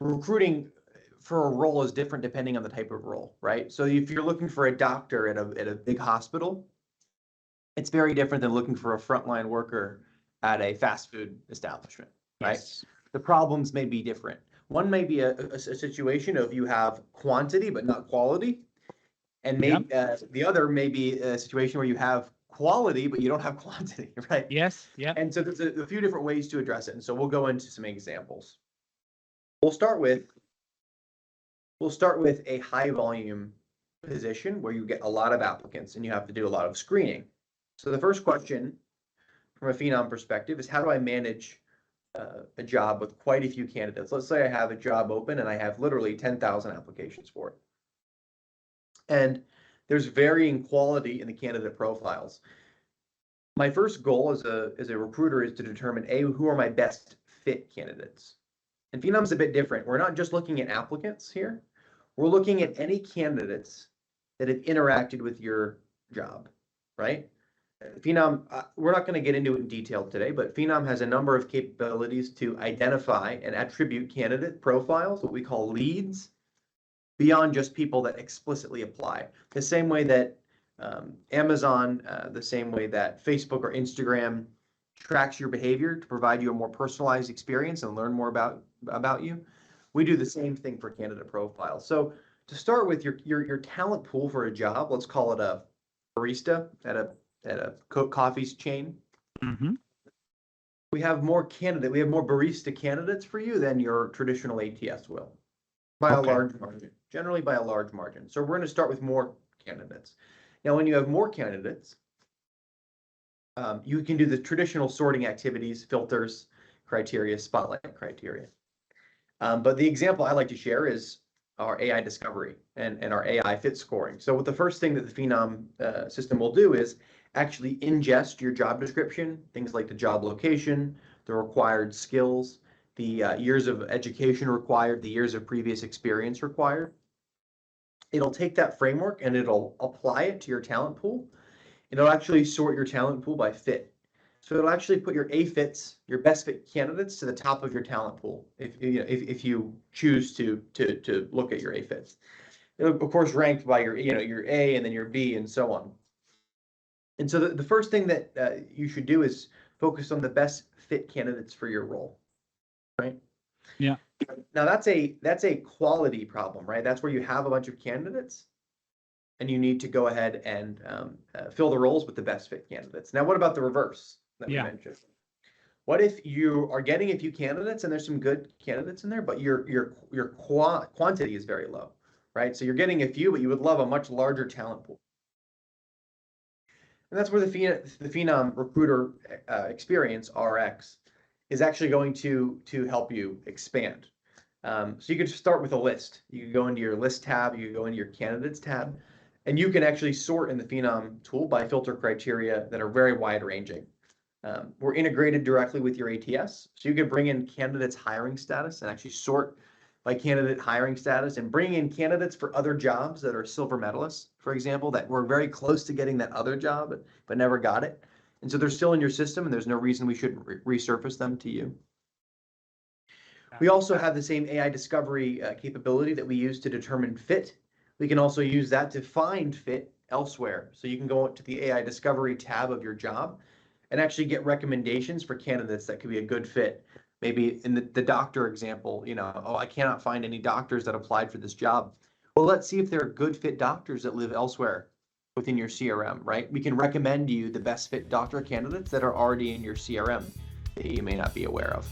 recruiting for a role is different depending on the type of role, right? So if you're looking for a doctor at a big hospital, it's very different than looking for a frontline worker at a fast food establishment, right? Yes. The problems may be different. One may be a situation of you have quantity but not quality, and maybe the other may be a situation where you have quality but you don't have quantity, right? Yes. Yeah. And so there's a few different ways to address it, and so we'll go into some examples. We'll start with a high volume position where you get a lot of applicants and you have to do a lot of screening. So the first question from a Phenom perspective is, how do I manage a job with quite a few candidates? Let's say I have a job open and I have literally 10,000 applications for it. And there's varying quality in the candidate profiles. My first goal as a recruiter is to determine, who are my best fit candidates? And Phenom's a bit different. We're not just looking at applicants here. We're looking at any candidates that have interacted with your job, right? Phenom, we're not going to get into it in detail today, but Phenom has a number of capabilities to identify and attribute candidate profiles, what we call leads, beyond just people that explicitly apply. The same way that Amazon, the same way that Facebook or Instagram tracks your behavior to provide you a more personalized experience and learn more about you. We do the same thing for candidate profiles. So to start with, your talent pool for a job, let's call it a barista at a coffee chain. Mm-hmm. We have more barista candidates for you than your traditional ATS will, by a large margin, generally by a large margin. So we're going to start with more candidates. Now, when you have more candidates, you can do the traditional sorting activities, filters, criteria, spotlight criteria. But the example I like to share is our AI discovery and our AI fit scoring. So what the first thing that the Phenom system will do is actually ingest your job description, things like the job location, the required skills, the years of education required, the years of previous experience required. It'll take that framework and it'll apply it to your talent pool. It'll actually sort your talent pool by fit. So it'll actually put your A-fits, your best fit candidates, to the top of your talent pool if you choose to look at your A-fits. It'll, of course, ranked by your A and then your B and so on. And so the first thing that you should do is focus on the best fit candidates for your role, right? Yeah. Now that's a quality problem, right? That's where you have a bunch of candidates and you need to go ahead and fill the roles with the best fit candidates. Now, what about the reverse that we mentioned? What if you are getting a few candidates and there's some good candidates in there, but your quantity is very low, right? So you're getting a few, but you would love a much larger talent pool. And that's where the Phenom Recruiter Experience, RX, is actually going to help you expand. So you could start with a list. You can go into your list tab, you can go into your candidates tab, and you can actually sort in the Phenom tool by filter criteria that are very wide ranging. We're integrated directly with your ATS, so you can bring in candidates hiring status and actually sort by candidate hiring status and bring in candidates for other jobs that are silver medalists, for example, that were very close to getting that other job but never got it. And so they're still in your system and there's no reason we shouldn't resurface them to you. We also have the same AI discovery capability that we use to determine fit. We can also use that to find fit elsewhere. So you can go to the AI discovery tab of your job and actually get recommendations for candidates that could be a good fit. Maybe in the doctor example, I cannot find any doctors that applied for this job. Well, let's see if there are good fit doctors that live elsewhere within your CRM, right? We can recommend you the best fit doctor candidates that are already in your CRM that you may not be aware of.